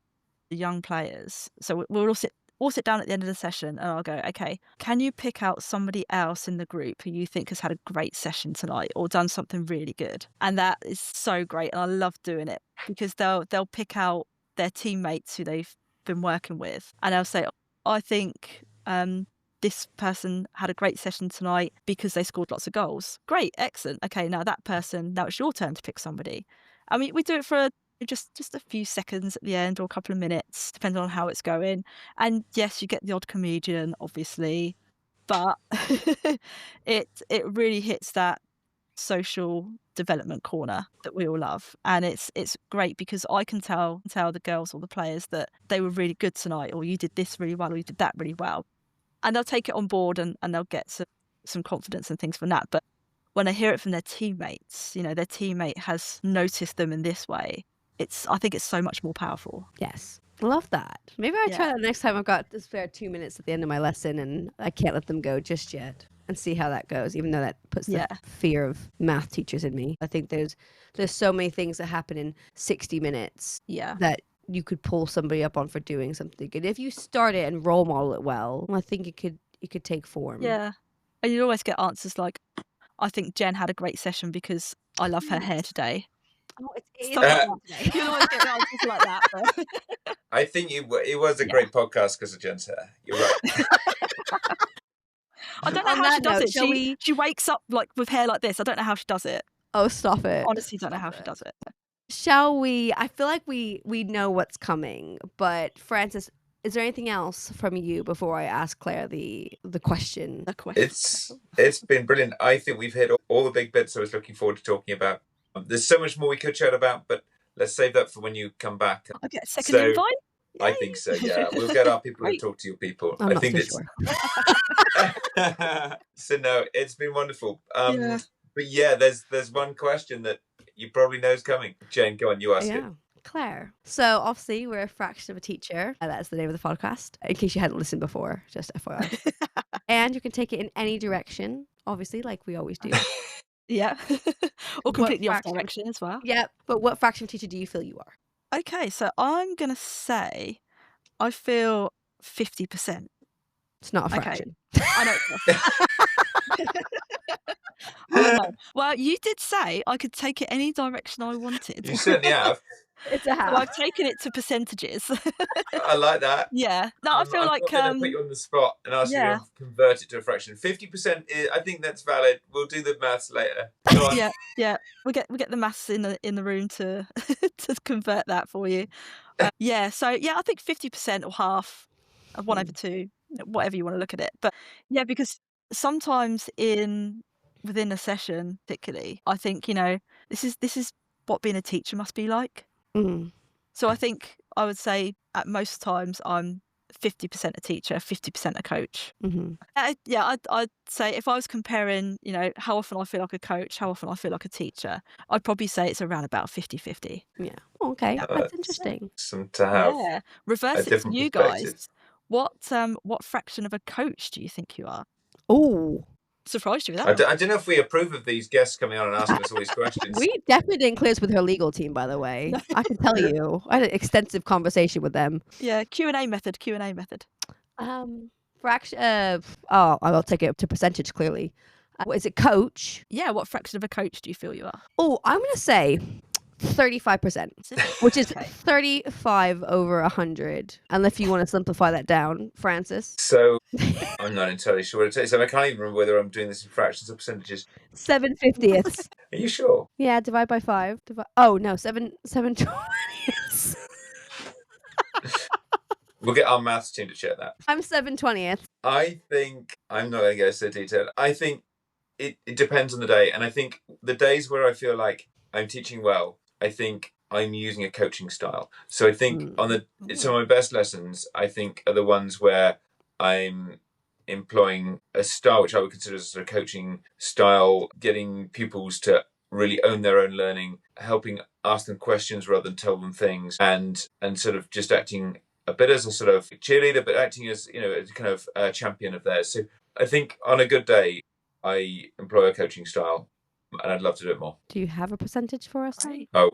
young players, so we'll all sit down at the end of the session, and I'll go, okay, can you pick out somebody else in the group who you think has had a great session tonight or done something really good? And that is so great, and I love doing it because they'll pick out their teammates who they've been working with, and they'll say, I think this person had a great session tonight because they scored lots of goals. Great, excellent. Okay, now it's your turn to pick somebody. I mean, we do it for just a few seconds at the end or a couple of minutes, depending on how it's going. And yes, you get the odd comedian, obviously, but it really hits that social development corner that we all love, and it's great because I can tell the girls or the players that they were really good tonight, or you did this really well, or you did that really well, and they'll take it on board and they'll get some confidence and things from that. But when I hear it from their teammates, their teammate has noticed them in this way, I think it's so much more powerful. Yes. Love that. Maybe I'll try that next time I've got to spare 2 minutes at the end of my lesson and I can't let them go just yet, and see how that goes, even though that puts the fear of math teachers in me. I think there's so many things that happen in 60 minutes that you could pull somebody up on for doing something good. If you start it and role model it well, I think it could take form. Yeah. And you always get answers like, I think Jen had a great session because I love her hair today. Oh, you always get answers like that. But... I think it was a great podcast because of Jen's hair. You're right. I don't know how she does it. She wakes up like with hair like this. I don't know how she does it. Oh, stop it. Honestly, don't know how she does it. Shall we? I feel like we know what's coming, but Francis, is there anything else from you before I ask Claire the question? It's been brilliant. I think we've hit all the big bits I was looking forward to talking about. There's so much more we could chat about, but let's save that for when you come back. I'll get a second invite. Yay. I think so, yeah. We'll get our people to talk to your people. I think it's sure. So no, it's been wonderful. But yeah, there's one question that you probably know is coming. Jen, go on, you ask it. Claire. So obviously we're a fraction of a teacher. That's the name of the podcast, in case you hadn't listened before, just FYI. And you can take it in any direction, obviously, like we always do. Yeah. Or completely off direction as well. Yeah. But what fraction of teacher do you feel you are? Okay, so I'm going to say I feel 50%. It's not a fraction. Okay. I know. I don't know. Well, you did say I could take it any direction I wanted. You certainly have. It's a half. So I've taken it to percentages. I like that. Yeah. No, I feel like I'm going to put you on the spot and ask you to convert it to a fraction. 50%. I think that's valid. We'll do the maths later. Go on. Yeah. We get the maths in the room to to convert that for you. Yeah. So yeah, I think 50% or half, 1/2, whatever you want to look at it. But yeah, because sometimes within a session, particularly, I think this is what being a teacher must be like. So I think I would say at most times I'm 50% a teacher, 50% a coach. I'd say if I was comparing, how often I feel like a coach, how often I feel like a teacher, I'd probably say it's around about 50-50. Yeah. Okay. That's interesting. Some to have. Yeah. Reverse it to you guys. What fraction of a coach do you think you are? Oh. Surprised you with that. I don't know if we approve of these guests coming on and asking us all these questions. We definitely didn't clear this with her legal team, by the way. I can tell you. I had an extensive conversation with them. Yeah, Q&A method. Fraction I'll take it to percentage, clearly. Is it coach? Yeah, what fraction of a coach do you feel you are? Oh, I'm going to say 35%, which is 35 over 100. Unless you want to simplify that down, Francis. So I'm not entirely sure what it is. So I can't even remember whether I'm doing this in fractions or percentages. 7/50ths. Are you sure? Yeah, divide by 5. Oh no, 7/20ths. We'll get our maths team to check that. I'm 7/20ths. I think I'm not going to go so detailed. I think it depends on the day, and I think the days where I feel like I'm teaching well, I think I'm using a coaching style. So I think some of my best lessons, I think, are the ones where I'm employing a style which I would consider as a sort of coaching style, getting pupils to really own their own learning, helping ask them questions rather than tell them things, and sort of just acting a bit as a sort of cheerleader, but acting as, as kind of a champion of theirs. So I think on a good day, I employ a coaching style, and I'd love to do it more. Do you have a percentage for us? Right. Oh,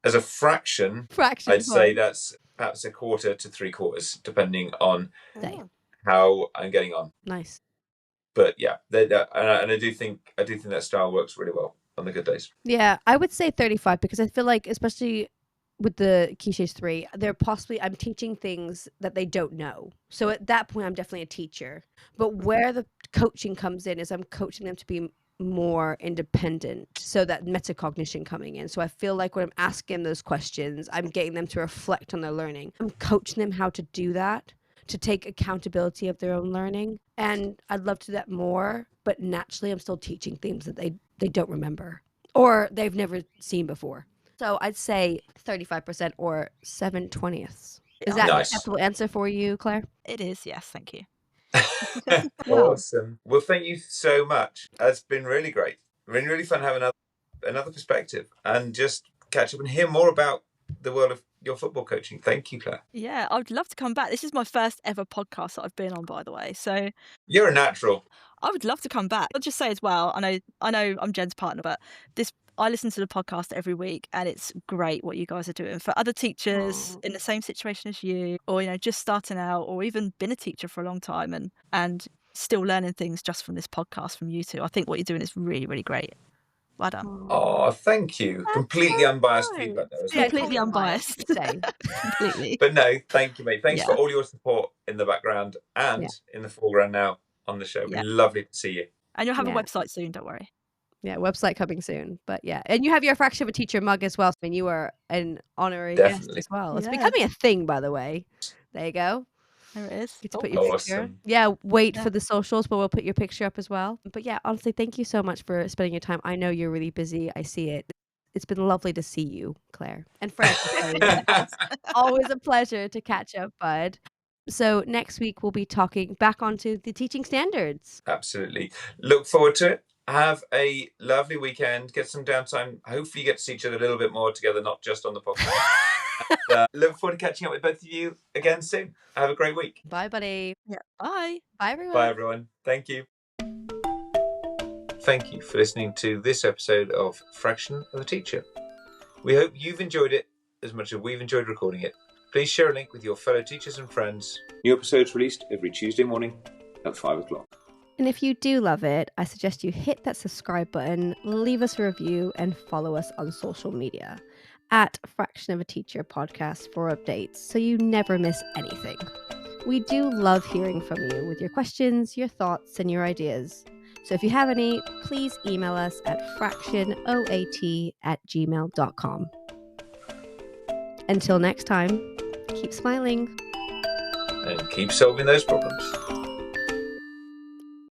as a fraction, I'd say that's perhaps a quarter to 3/4, depending on Day. how I'm getting on. Nice. But yeah, and I do think that style works really well on the good days. Yeah, I would say 35 because I feel like, especially with the Key Stage 3, I'm teaching things that they don't know. So at that point, I'm definitely a teacher. But where the coaching comes in is I'm coaching them to be more independent, so that metacognition coming in. So I feel like when I'm asking those questions, I'm getting them to reflect on their learning. I'm coaching them how to do that, to take accountability of their own learning. And I'd love to do that more, but naturally I'm still teaching things that they don't remember or they've never seen before. So I'd say 35% or 7/20. Is that an acceptable answer for you, Claire? It is, yes, thank you. Awesome. Well, thank you so much. It's been really great. Really, really fun having another perspective and just catch up and hear more about the world of your football coaching. Thank you, Claire. Yeah, I would love to come back. This is my first ever podcast that I've been on, by the way. So you're a natural. I would love to come back. I'll just say as well, I know I'm Jen's partner, but I listen to the podcast every week, and it's great what you guys are doing for other teachers in the same situation as you, or just starting out, or even been a teacher for a long time and still learning things just from this podcast from you two. I think what you're doing is really, really great. Well done. Oh, thank you. That's completely so unbiased nice. feedback there as Yeah, well. Completely unbiased. Completely. But no, thank you, mate. Thanks Yeah. for all your support in the background and in the foreground now on the show. It'd be lovely to see you. And you'll have a website soon, don't worry. Yeah, website coming soon. But yeah, and you have your Fraction of a Teacher mug as well. I mean, you are an honorary guest as well. It's becoming a thing, by the way. There you go. There it is. Get to put your picture. Yeah, for the socials, but we'll put your picture up as well. But yeah, honestly, thank you so much for spending your time. I know you're really busy. I see it. It's been lovely to see you, Claire. And Fred. Always a pleasure to catch up, bud. So next week, we'll be talking back onto the teaching standards. Absolutely. Look forward to it. Have a lovely weekend. Get some downtime. Hopefully you get to see each other a little bit more together, not just on the podcast. And, look forward to catching up with both of you again soon. Have a great week. Bye, buddy. Yeah. Bye. Bye, everyone. Bye, everyone. Thank you. Thank you for listening to this episode of Fraction of a Teacher. We hope you've enjoyed it as much as we've enjoyed recording it. Please share a link with your fellow teachers and friends. New episodes released every Tuesday morning at 5 o'clock. And if you do love it, I suggest you hit that subscribe button, leave us a review, and follow us on social media at Fraction of a Teacher Podcast for updates so you never miss anything. We do love hearing from you with your questions, your thoughts, and your ideas. So if you have any, please email us at fractionoat@gmail.com. Until next time, keep smiling. And keep solving those problems.